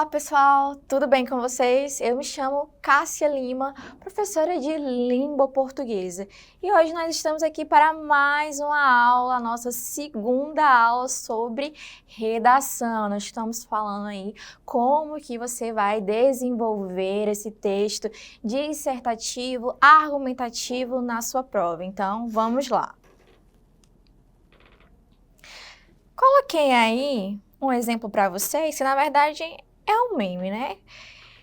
Olá, pessoal! Tudo bem com vocês? Eu me chamo Cássia Lima, professora de língua portuguesa. E hoje nós estamos aqui para mais uma aula, a nossa segunda aula sobre redação. Nós estamos falando aí como que você vai desenvolver esse texto dissertativo, argumentativo na sua prova. Então, vamos lá. Coloquei aí um exemplo para vocês, que na verdade é um meme, né?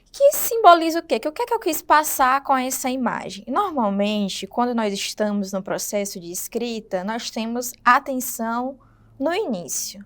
Que simboliza o quê? O que é que eu quis passar com essa imagem? Normalmente, quando nós estamos no processo de escrita, nós temos atenção no início.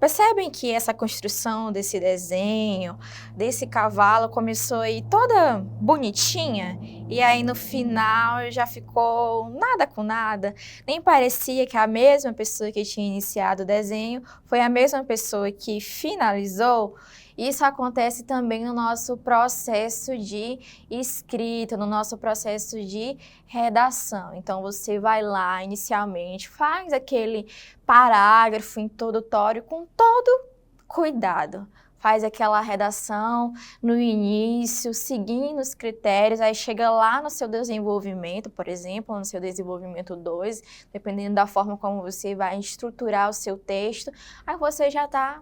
Percebem que essa construção desse desenho, desse cavalo, começou aí toda bonitinha e aí no final já ficou nada com nada. Nem parecia que a mesma pessoa que tinha iniciado o desenho foi a mesma pessoa que finalizou. Isso acontece também no nosso processo de escrita, no nosso processo de redação. Então, você vai lá inicialmente, faz aquele parágrafo introdutório com todo cuidado. Faz aquela redação no início, seguindo os critérios, aí chega lá no seu desenvolvimento, por exemplo, no seu desenvolvimento 2, dependendo da forma como você vai estruturar o seu texto, aí você já está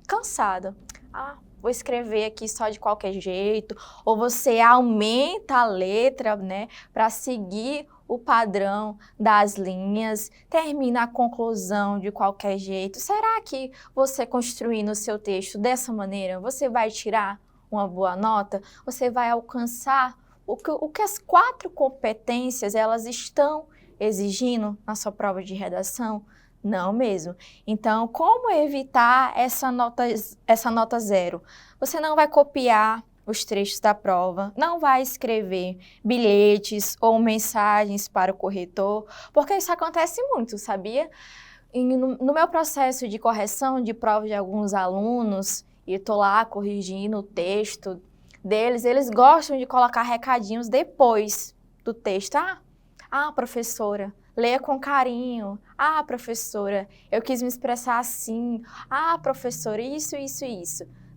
cansado. Vou escrever aqui só de qualquer jeito, ou você aumenta a letra, né, para seguir o padrão das linhas, termina a conclusão de qualquer jeito. Será que você construindo o seu texto dessa maneira, você vai tirar uma boa nota? Você vai alcançar o que as 4 competências elas estão exigindo na sua prova de redação? Não mesmo. Então, como evitar essa nota zero? Você não vai copiar os trechos da prova, não vai escrever bilhetes ou mensagens para o corretor, porque isso acontece muito, sabia? No meu processo de correção de prova de alguns alunos, e estou lá corrigindo o texto deles, eles gostam de colocar recadinhos depois do texto. Professora, leia com carinho. Professora, eu quis me expressar assim. Professora, isso.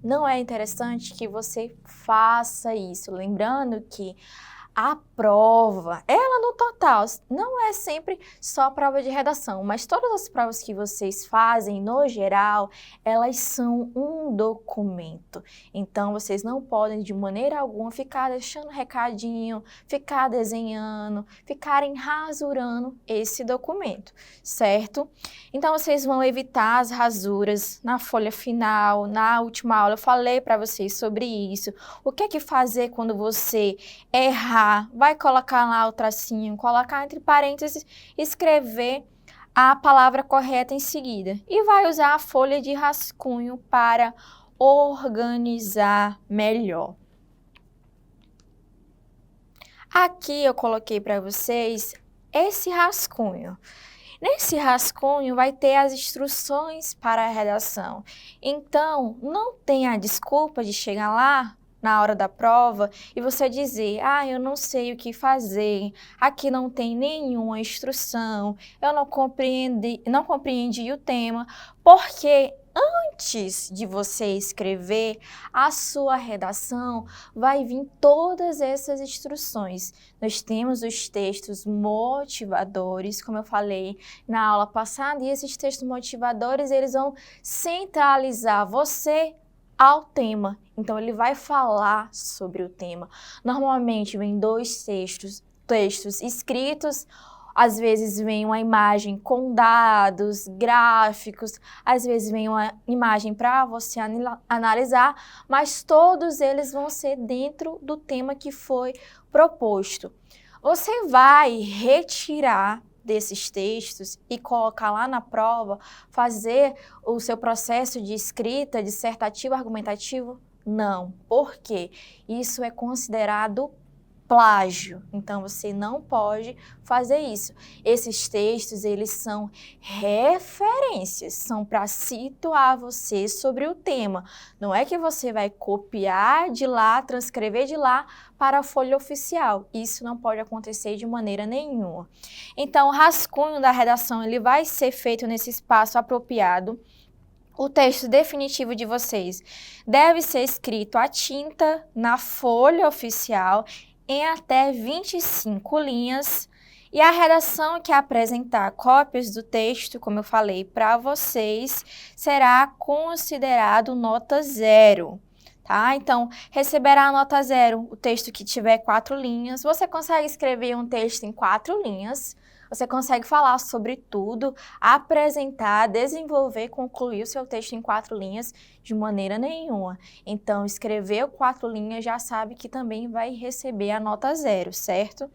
Não é interessante que você faça isso, lembrando que a prova, ela no total, não é sempre só prova de redação, mas todas as provas que vocês fazem, no geral, elas são um documento. Então, vocês não podem, de maneira alguma, ficar deixando recadinho, ficar desenhando, ficarem rasurando esse documento, certo? Então, vocês vão evitar as rasuras na folha final, na última aula eu falei para vocês sobre isso. O que é que fazer quando você errar? Vai colocar lá o tracinho, colocar entre parênteses, escrever a palavra correta em seguida. E vai usar a folha de rascunho para organizar melhor. Aqui eu coloquei para vocês esse rascunho. Nesse rascunho vai ter as instruções para a redação. Então, não tenha desculpa de chegar lá na hora da prova e você dizer, eu não sei o que fazer, aqui não tem nenhuma instrução, eu não compreendi o tema, porque antes de você escrever a sua redação, vai vir todas essas instruções. Nós temos os textos motivadores, como eu falei na aula passada, e esses textos motivadores, eles vão centralizar você ao tema. Então, ele vai falar sobre o tema. Normalmente, vem 2 textos escritos, às vezes vem uma imagem com dados, gráficos, às vezes vem uma imagem para você analisar, mas todos eles vão ser dentro do tema que foi proposto. Você vai retirar desses textos e colocar lá na prova, fazer o seu processo de escrita, dissertativo, argumentativo? Não. Por quê? Isso é considerado plágio. Então, você não pode fazer isso. Esses textos, eles são referências, são para situar você sobre o tema. Não é que você vai copiar de lá, transcrever de lá para a folha oficial. Isso não pode acontecer de maneira nenhuma. Então, o rascunho da redação, ele vai ser feito nesse espaço apropriado. O texto definitivo de vocês deve ser escrito à tinta na folha oficial em até 25 linhas. E a redação que apresentar cópias do texto, como eu falei para vocês, será considerado nota 0. Tá? Então, receberá a nota 0 o texto que tiver 4 linhas. Você consegue escrever um texto em 4 linhas. Você consegue falar sobre tudo, apresentar, desenvolver, concluir o seu texto em 4 linhas de maneira nenhuma. Então, escreveu 4 linhas, já sabe que também vai receber a nota 0, certo?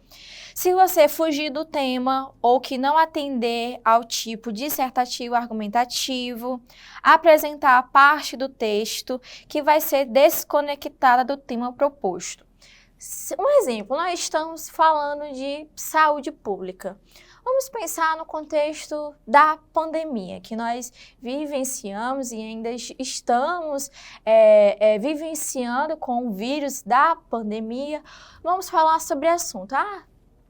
Se você fugir do tema ou que não atender ao tipo dissertativo argumentativo, apresentar a parte do texto que vai ser desconectada do tema proposto. Um exemplo, nós estamos falando de saúde pública. Vamos pensar no contexto da pandemia, que nós vivenciamos e ainda estamos vivenciando com o vírus da pandemia. Vamos falar sobre assunto.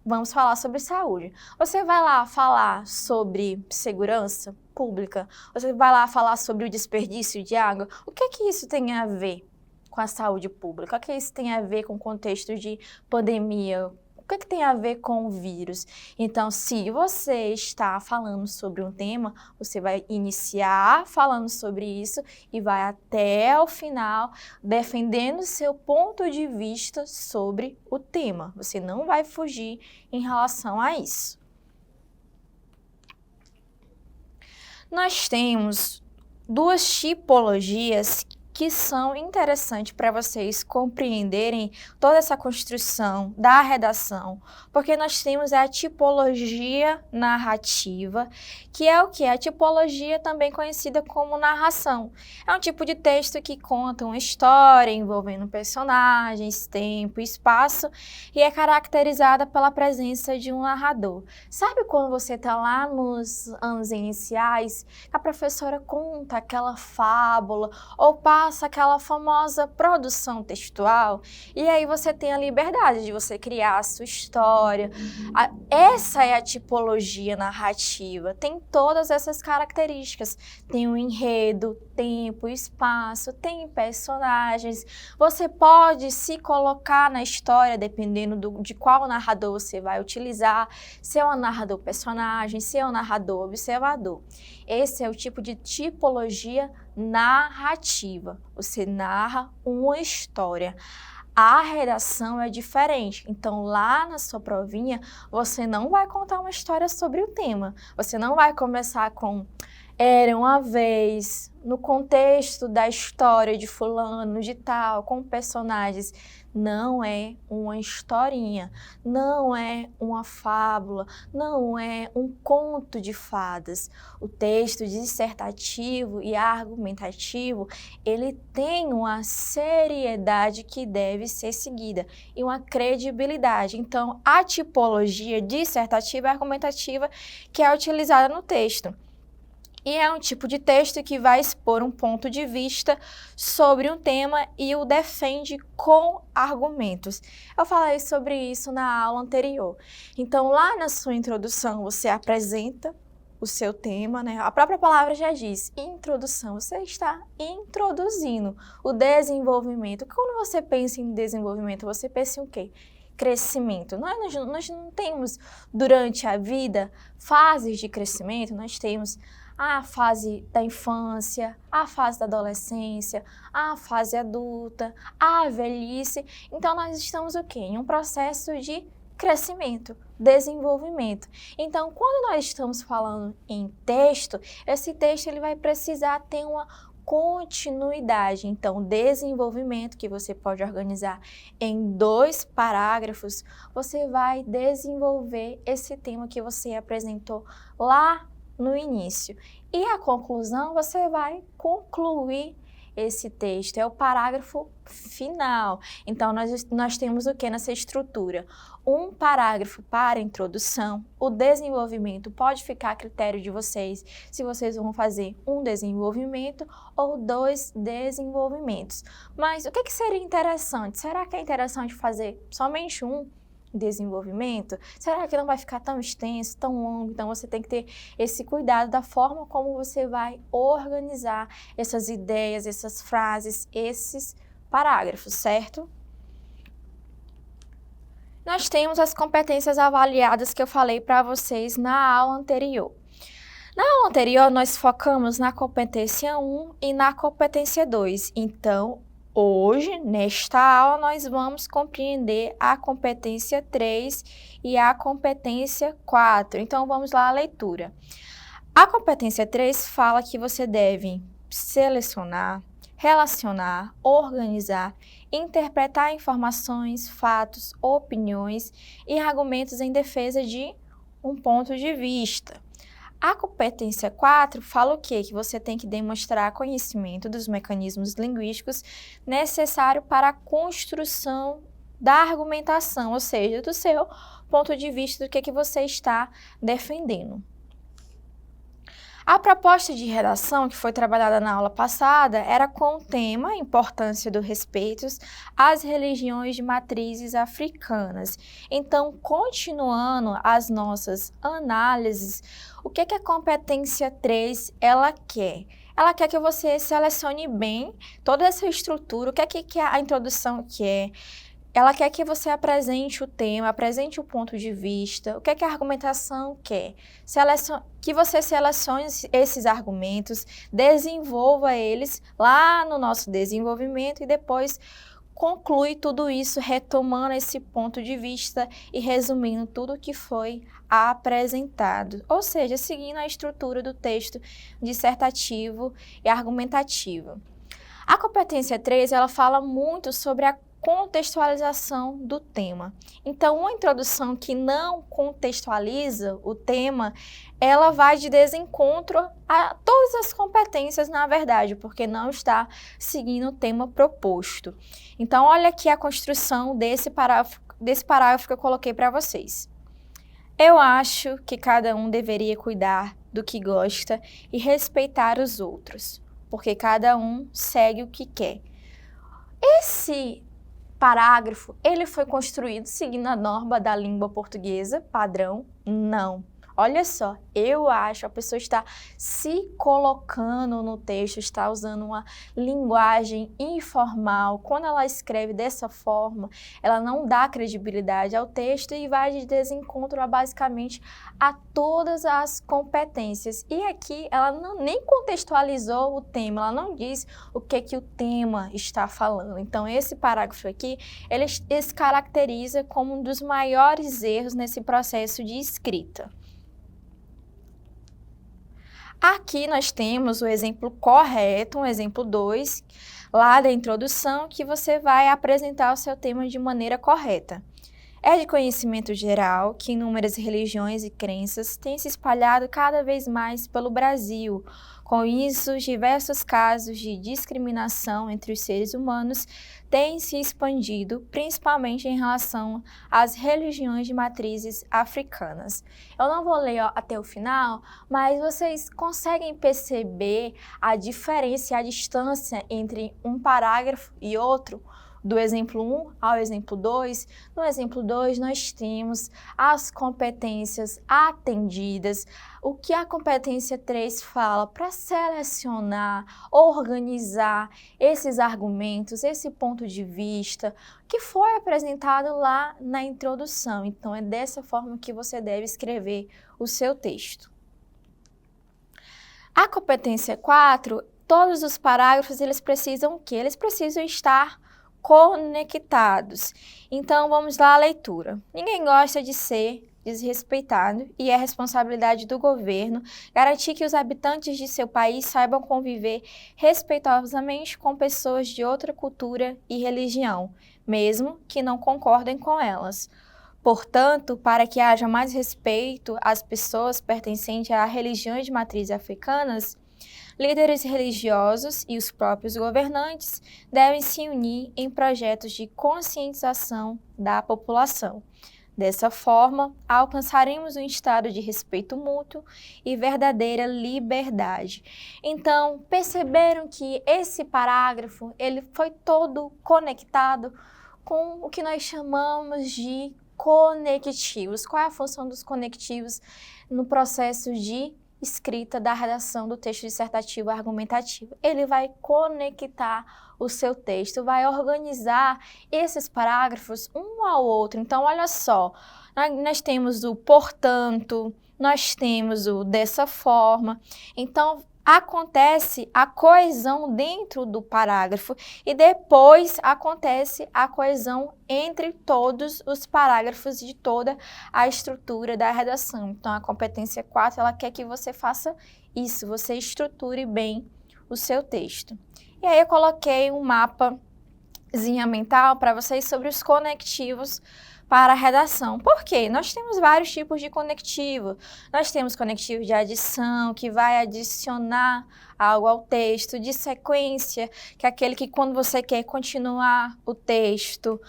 Vamos falar sobre saúde. Você vai lá falar sobre segurança pública? Você vai lá falar sobre o desperdício de água? O que é que isso tem a ver com a saúde pública? O que isso tem a ver com o contexto de pandemia? O que tem a ver com o vírus? Então, se você está falando sobre um tema, você vai iniciar falando sobre isso e vai até o final defendendo seu ponto de vista sobre o tema. Você não vai fugir em relação a isso. Nós temos duas tipologias que são interessantes para vocês compreenderem toda essa construção da redação, porque nós temos a tipologia narrativa, que é o que? A tipologia também conhecida como narração. É um tipo de texto que conta uma história envolvendo personagens, tempo e espaço e é caracterizada pela presença de um narrador. Sabe quando você está lá nos anos iniciais, a professora conta aquela fábula ou passa aquela famosa produção textual e aí você tem a liberdade de você criar a sua história. Essa é a tipologia narrativa, tem todas essas características, tem o enredo, tempo, espaço, tem personagens, você pode se colocar na história dependendo de qual narrador você vai utilizar, se é um narrador personagem, se é um narrador observador. Esse é o tipo de tipologia narrativa. Você narra uma história. A redação é diferente. Então, lá na sua provinha, você não vai contar uma história sobre o tema. Você não vai começar com "era uma vez", no contexto da história de fulano, de tal, com personagens. Não é uma historinha, não é uma fábula, não é um conto de fadas. O texto dissertativo e argumentativo, ele tem uma seriedade que deve ser seguida e uma credibilidade. Então, a tipologia dissertativa e argumentativa que é utilizada no texto. E é um tipo de texto que vai expor um ponto de vista sobre um tema e o defende com argumentos. Eu falei sobre isso na aula anterior. Então, lá na sua introdução, você apresenta o seu tema, né? A própria palavra já diz, introdução. Você está introduzindo o desenvolvimento. Quando você pensa em desenvolvimento, você pensa em o quê? Crescimento. Nós não temos, durante a vida, fases de crescimento. Nós temos a fase da infância, a fase da adolescência, a fase adulta, a velhice. Então, nós estamos o quê? Em um processo de crescimento, desenvolvimento. Então, quando nós estamos falando em texto, esse texto ele vai precisar ter uma continuidade. Então, desenvolvimento, que você pode organizar em 2 parágrafos, você vai desenvolver esse tema que você apresentou lá no início. E a conclusão, você vai concluir esse texto, é o parágrafo final. Então, nós temos o que nessa estrutura? Um parágrafo para a introdução, o desenvolvimento pode ficar a critério de vocês, se vocês vão fazer um desenvolvimento ou 2 desenvolvimentos. Mas o que seria interessante? Será que é interessante fazer somente um? desenvolvimento? Será que não vai ficar tão extenso, tão longo? Então, você tem que ter esse cuidado da forma como você vai organizar essas ideias, essas frases, esses parágrafos, certo? Nós temos as competências avaliadas que eu falei para vocês na aula anterior. Na aula anterior, nós focamos na competência 1 e na competência 2. Então, hoje, nesta aula, nós vamos compreender a competência 3 e a competência 4. Então, vamos lá à leitura. A competência 3 fala que você deve selecionar, relacionar, organizar, interpretar informações, fatos, opiniões e argumentos em defesa de um ponto de vista. A competência 4 fala o quê? Que você tem que demonstrar conhecimento dos mecanismos linguísticos necessários para a construção da argumentação, ou seja, do seu ponto de vista, do que você está defendendo. A proposta de redação, que foi trabalhada na aula passada, era com o tema Importância do respeito às religiões de matrizes africanas. Então, continuando as nossas análises, o que a competência 3 ela quer? Ela quer que você selecione bem toda essa estrutura, o que a introdução quer. Ela quer que você apresente o tema, apresente o ponto de vista, o que a argumentação quer. Que você selecione esses argumentos, desenvolva eles lá no nosso desenvolvimento e depois conclui tudo isso retomando esse ponto de vista e resumindo tudo o que foi apresentado. Ou seja, seguindo a estrutura do texto dissertativo e argumentativo. A competência 3, ela fala muito sobre a contextualização do tema. Então, uma introdução que não contextualiza o tema, ela vai de desencontro a todas as competências, na verdade, porque não está seguindo o tema proposto. Então, olha aqui a construção desse parágrafo que eu coloquei para vocês. Eu acho que cada um deveria cuidar do que gosta e respeitar os outros, porque cada um segue o que quer. Esse parágrafo, ele foi construído seguindo a norma da língua portuguesa padrão? Não. Olha só, eu acho, a pessoa está se colocando no texto, está usando uma linguagem informal. Quando ela escreve dessa forma, ela não dá credibilidade ao texto e vai de desencontro basicamente a todas as competências. E aqui ela nem contextualizou o tema, ela não diz o que o tema está falando. Então esse parágrafo aqui, ele se caracteriza como um dos maiores erros nesse processo de escrita. Aqui nós temos o exemplo correto, um exemplo 2, lá da introdução, que você vai apresentar o seu tema de maneira correta. É de conhecimento geral que inúmeras religiões e crenças têm se espalhado cada vez mais pelo Brasil. Com isso, diversos casos de discriminação entre os seres humanos têm se expandido, principalmente em relação às religiões de matrizes africanas. Eu não vou ler até o final, mas vocês conseguem perceber a diferença e a distância entre um parágrafo e outro? Do exemplo 1 ao exemplo 2, no exemplo 2 nós temos as competências atendidas, o que a competência 3 fala para selecionar, organizar esses argumentos, esse ponto de vista que foi apresentado lá na introdução. Então é dessa forma que você deve escrever o seu texto. A competência 4, todos os parágrafos eles precisam o quê? Eles precisam estar conectados. Então, vamos lá à leitura. Ninguém gosta de ser desrespeitado e é responsabilidade do governo garantir que os habitantes de seu país saibam conviver respeitosamente com pessoas de outra cultura e religião, mesmo que não concordem com elas. Portanto, para que haja mais respeito às pessoas pertencentes a religiões de matriz africanas, líderes religiosos e os próprios governantes devem se unir em projetos de conscientização da população. Dessa forma, alcançaremos um estado de respeito mútuo e verdadeira liberdade. Então, perceberam que esse parágrafo ele foi todo conectado com o que nós chamamos de conectivos. Qual é a função dos conectivos no processo de escrita da redação do texto dissertativo argumentativo? Ele vai conectar o seu texto, vai organizar esses parágrafos um ao outro. Então, olha só, nós temos o portanto, nós temos o dessa forma. Então, acontece a coesão dentro do parágrafo e depois acontece a coesão entre todos os parágrafos de toda a estrutura da redação. Então, a competência 4, ela quer que você faça isso, você estruture bem o seu texto. E aí eu coloquei um mapazinha mental para vocês sobre os conectivos para a redação. Por quê? Nós temos vários tipos de conectivo. Nós temos conectivo de adição, que vai adicionar algo ao texto, de sequência, que é aquele que quando você quer continuar o texto,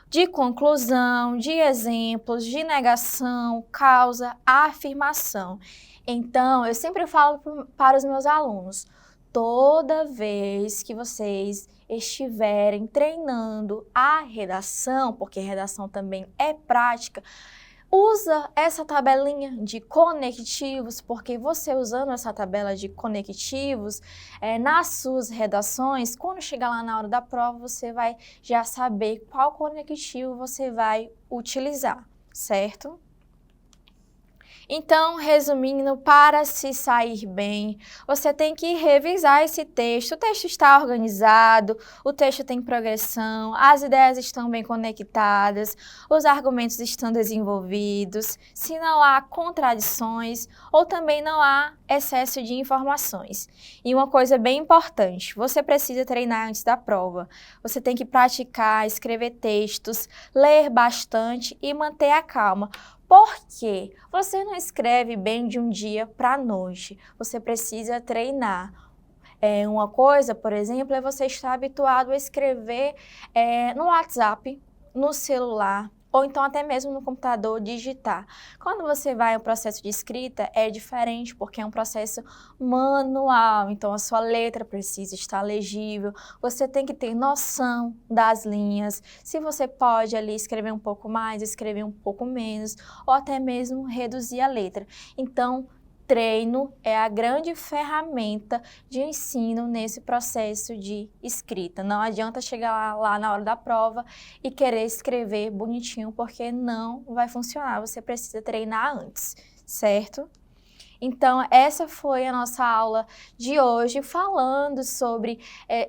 de conclusão, de exemplos, de negação, causa, afirmação. Então, eu sempre falo para os meus alunos, toda vez que vocês estiverem treinando a redação, porque redação também é prática, usa essa tabelinha de conectivos, porque você usando essa tabela de conectivos nas suas redações, quando chegar lá na hora da prova, você vai já saber qual conectivo você vai utilizar, certo? Então, resumindo, para se sair bem, você tem que revisar esse texto. O texto está organizado, o texto tem progressão, as ideias estão bem conectadas, os argumentos estão desenvolvidos, se não há contradições ou também não há excesso de informações. E uma coisa bem importante, você precisa treinar antes da prova. Você tem que praticar, escrever textos, ler bastante e manter a calma. Porque você não escreve bem de um dia para a noite, você precisa treinar. Uma coisa, por exemplo, é você estar habituado a escrever no WhatsApp, no celular, ou então até mesmo no computador digitar. Quando você vai ao processo de escrita, é diferente, porque é um processo manual, então a sua letra precisa estar legível, você tem que ter noção das linhas, se você pode ali escrever um pouco mais, escrever um pouco menos, ou até mesmo reduzir a letra. Então, treino é a grande ferramenta de ensino nesse processo de escrita. Não adianta chegar lá na hora da prova e querer escrever bonitinho, porque não vai funcionar. Você precisa treinar antes, certo? Então, essa foi a nossa aula de hoje, falando sobre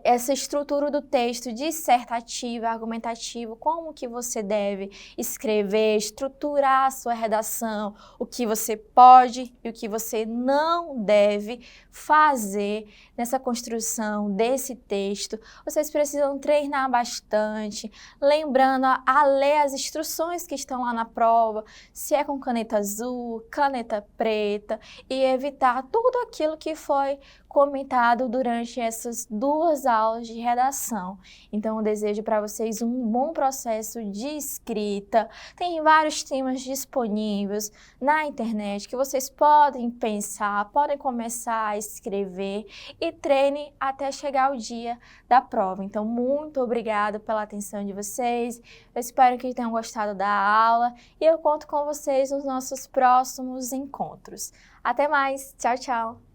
essa estrutura do texto dissertativo, argumentativo, como que você deve escrever, estruturar a sua redação, o que você pode e o que você não deve fazer nessa construção desse texto. Vocês precisam treinar bastante, lembrando a ler as instruções que estão lá na prova, se é com caneta azul, caneta preta, e evitar tudo aquilo que foi comentado durante essas 2 aulas de redação. Então, eu desejo para vocês um bom processo de escrita. Tem vários temas disponíveis na internet que vocês podem pensar, podem começar a escrever e treine até chegar o dia da prova. Então, muito obrigada pela atenção de vocês. Eu espero que tenham gostado da aula e eu conto com vocês nos nossos próximos encontros. Até mais. Tchau, tchau.